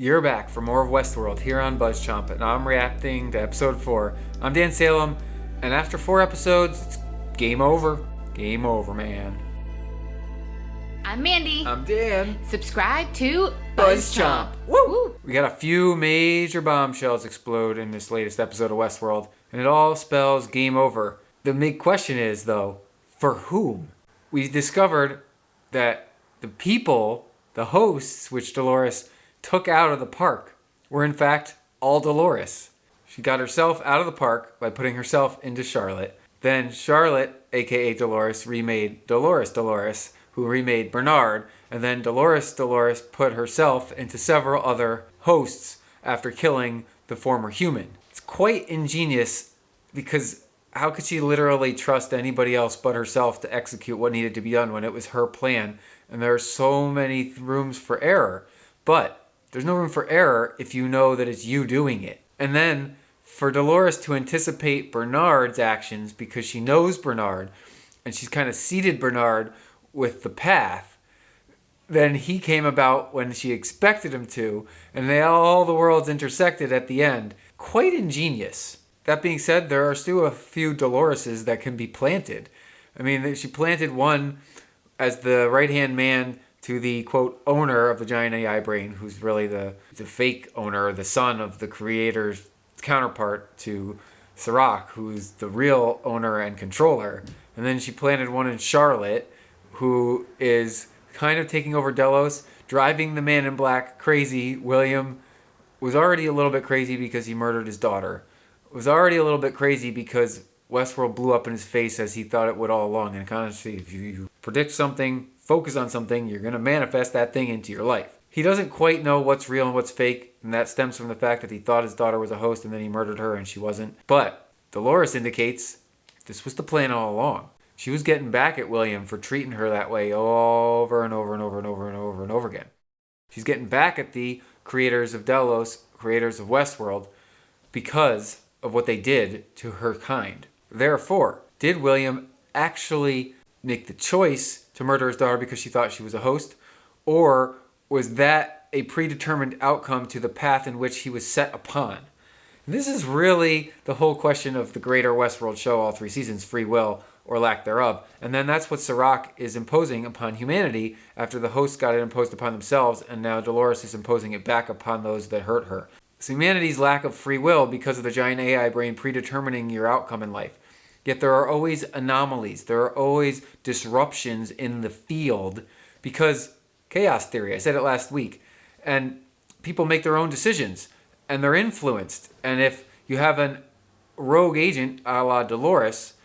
You're back for more of Westworld here on BuzzChomp, and I'm reacting to episode 4. I'm Dan Salem, and after 4 episodes, it's game over. Game over, man. I'm Mandi. I'm Dan. Subscribe to BuzzChomp. Woo! We got a few major bombshells explode in this latest episode of Westworld, and it all spells game over. The big question is, though, for whom? We discovered that the people, the hosts, which Dolores took out of the park, were in fact all Dolores. She got herself out of the park by putting herself into Charlotte. Then Charlotte, aka Dolores, remade Dolores, who remade Bernard, and then Dolores put herself into several other hosts after killing the former human. It's quite ingenious because how could she literally trust anybody else but herself to execute what needed to be done when it was her plan? And there are so many rooms for error. But there's no room for error if you know that it's you doing it. And then for Dolores to anticipate Bernard's actions because she knows Bernard and she's kind of seeded Bernard with the path, then he came about when she expected him to, and all the worlds intersected at the end. Quite ingenious. That being said, there are still a few Doloreses that can be planted. I mean, she planted one as the right-hand man to the, quote, owner of the giant AI brain, who's really the fake owner, the son of the creator's counterpart to Serac, who's the real owner and controller. And then she planted one in Charlotte, who is kind of taking over Delos, driving the man in black crazy. William was already a little bit crazy because he murdered his daughter. Was already a little bit crazy because Westworld blew up in his face as he thought it would all along. And kind of see, if you predict something, focus on something, you're going to manifest that thing into your life. He doesn't quite know what's real and what's fake, and that stems from the fact that he thought his daughter was a host and then he murdered her and she wasn't. But Dolores indicates this was the plan all along. She was getting back at William for treating her that way over and over and over and over and over and over again. She's getting back at the creators of Delos, creators of Westworld, because of what they did to her kind. Therefore, did William actually make the choice to murder his daughter because she thought she was a host? Or was that a predetermined outcome to the path in which he was set upon? And this is really the whole question of the greater Westworld show, all 3 seasons, free will or lack thereof. And then that's what Serac is imposing upon humanity after the hosts got it imposed upon themselves, and now Dolores is imposing it back upon those that hurt her. So humanity's lack of free will because of the giant AI brain predetermining your outcome in life. Yet there are always anomalies. There are always disruptions in the field because chaos theory, I said it last week, and people make their own decisions and they're influenced. And if you have an rogue agent a la Dolores,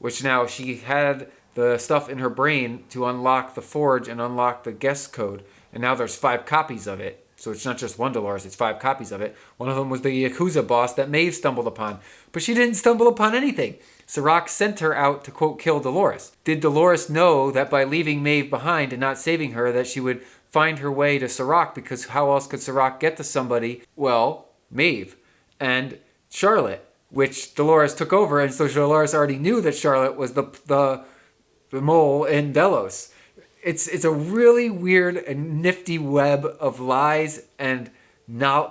which now she had the stuff in her brain to unlock the forge and unlock the guest code, and now there's 5 copies of it. So it's not just one Dolores, it's 5 copies of it. One of them was the Yakuza boss that Maeve stumbled upon. But she didn't stumble upon anything. Serac sent her out to, quote, kill Dolores. Did Dolores know that by leaving Maeve behind and not saving her that she would find her way to Serac? Because how else could Serac get to somebody? Well, Maeve and Charlotte, which Dolores took over. And so Dolores already knew that Charlotte was the mole in Delos. It's a really weird and nifty web of lies and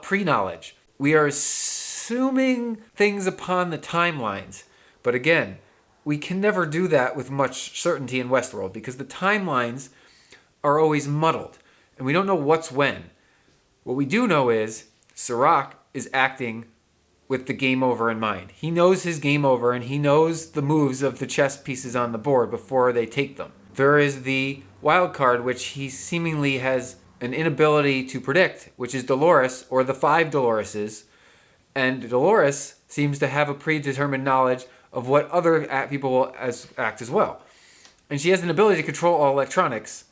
pre-knowledge. We are assuming things upon the timelines. But again, we can never do that with much certainty in Westworld because the timelines are always muddled. And we don't know what's when. What we do know is Serac is acting with the game over in mind. He knows his game over and he knows the moves of the chess pieces on the board before they take them. There is the wild card, which he seemingly has an inability to predict, which is Dolores, or the 5 Doloreses. And Dolores seems to have a predetermined knowledge of what other people will act as well. And she has an ability to control all electronics.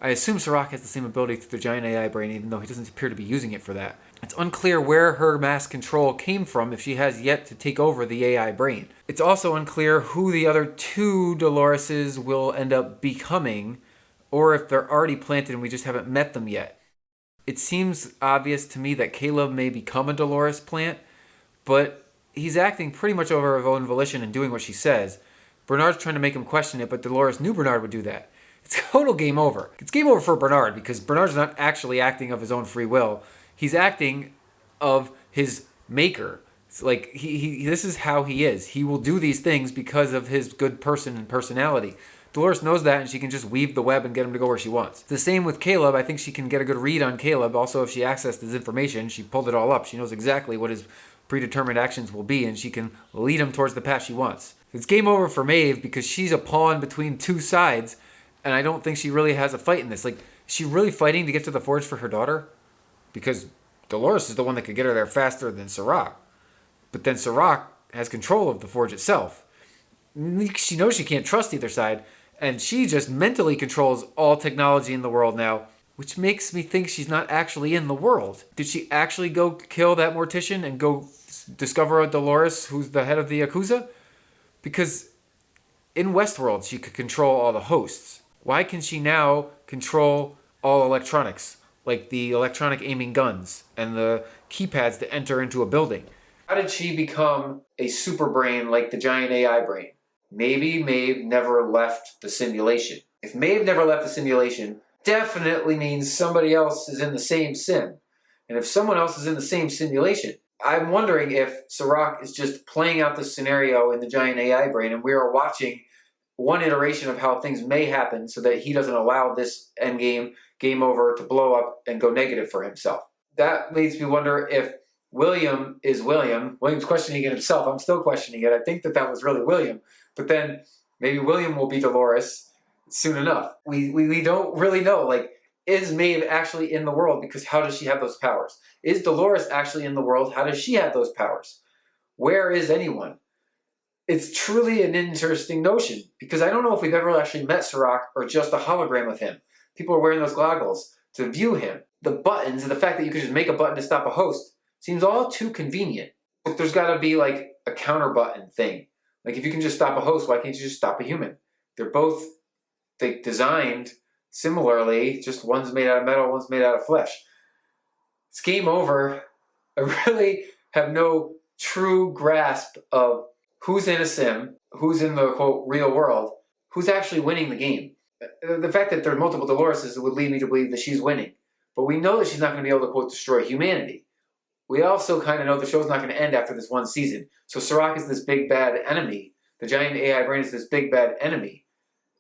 I assume Serac has the same ability through the giant AI brain, even though he doesn't appear to be using it for that. It's unclear where her mass control came from if she has yet to take over the AI brain. It's also unclear who the other 2 Doloreses will end up becoming, or if they're already planted and we just haven't met them yet. It seems obvious to me that Caleb may become a Dolores plant, but he's acting pretty much over his own volition and doing what she says. Bernard's trying to make him question it, but Dolores knew Bernard would do that. It's total game over. It's game over for Bernard because Bernard's not actually acting of his own free will. He's acting of his maker. It's like he this is how he is. He will do these things because of his good person and personality. Dolores knows that, and she can just weave the web and get him to go where she wants. The same with Caleb. I think she can get a good read on Caleb. Also, if she accessed his information, she pulled it all up. She knows exactly what his predetermined actions will be, and she can lead him towards the path she wants. It's game over for Maeve because she's a pawn between two sides, and I don't think she really has a fight in this. Like, is she really fighting to get to the forge for her daughter? Because Dolores is the one that could get her there faster than Serac. But then Serac has control of the forge itself. She knows she can't trust either side, and she just mentally controls all technology in the world now, which makes me think she's not actually in the world. Did she actually go kill that mortician and go discover a Dolores who's the head of the Yakuza? Because in Westworld, she could control all the hosts. Why can she now control all electronics, like the electronic aiming guns and the keypads to enter into a building? How did she become a super brain like the giant AI brain? Maybe Maeve never left the simulation. If Maeve never left the simulation, definitely means somebody else is in the same sim. And if someone else is in the same simulation, I'm wondering if Serac is just playing out this scenario in the giant AI brain, and we are watching one iteration of how things may happen so that he doesn't allow this endgame, game over, to blow up and go negative for himself. That makes me wonder if William is William. William's questioning it himself. I'm still questioning it. I think that was really William. But then maybe William will be Dolores soon enough. We don't really know. Like, is Maeve actually in the world? Because how does she have those powers? Is Dolores actually in the world? How does she have those powers? Where is anyone? It's truly an interesting notion, because I don't know if we've ever actually met Serac or just a hologram of him. People are wearing those goggles to view him. The buttons and the fact that you could just make a button to stop a host seems all too convenient. But there's got to be like a counter button thing. Like, if you can just stop a host, why can't you just stop a human? They're both designed similarly, just one's made out of metal, one's made out of flesh. It's game over. I really have no true grasp of who's in a sim, who's in the, quote, real world, who's actually winning the game. The fact that there are multiple Doloreses would lead me to believe that she's winning. But we know that she's not going to be able to, quote, destroy humanity. We also kind of know the show's not going to end after this one season. So Serac is this big bad enemy. The giant AI brain is this big bad enemy.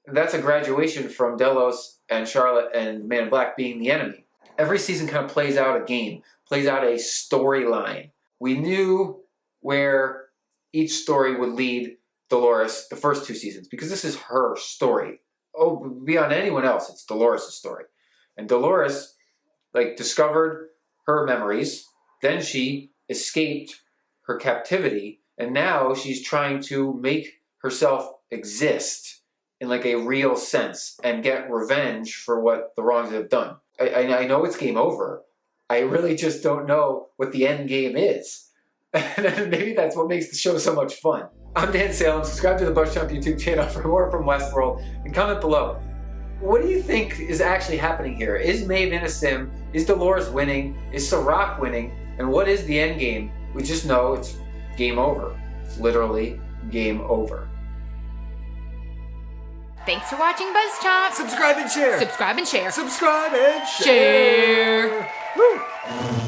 And that's a graduation from Delos and Charlotte and Man in Black being the enemy. Every season kind of plays out a game, plays out a storyline. We knew where each story would lead Dolores the first two seasons, because this is her story. Oh, beyond anyone else, it's Dolores' story. And Dolores, discovered her memories. Then she escaped her captivity, and now she's trying to make herself exist in a real sense and get revenge for what the wrongs have done. I know it's game over. I really just don't know what the end game is. And maybe that's what makes the show so much fun. I'm Dan Salem. Subscribe to the BuzzChomp YouTube channel for more from Westworld, and comment below. What do you think is actually happening here? Is Maeve in a sim? Is Dolores winning? Is Serac winning? And what is the end game? We just know it's game over. It's literally game over. Thanks for watching BuzzChomp. Subscribe and share. Subscribe and share. Subscribe and share. Share. Woo.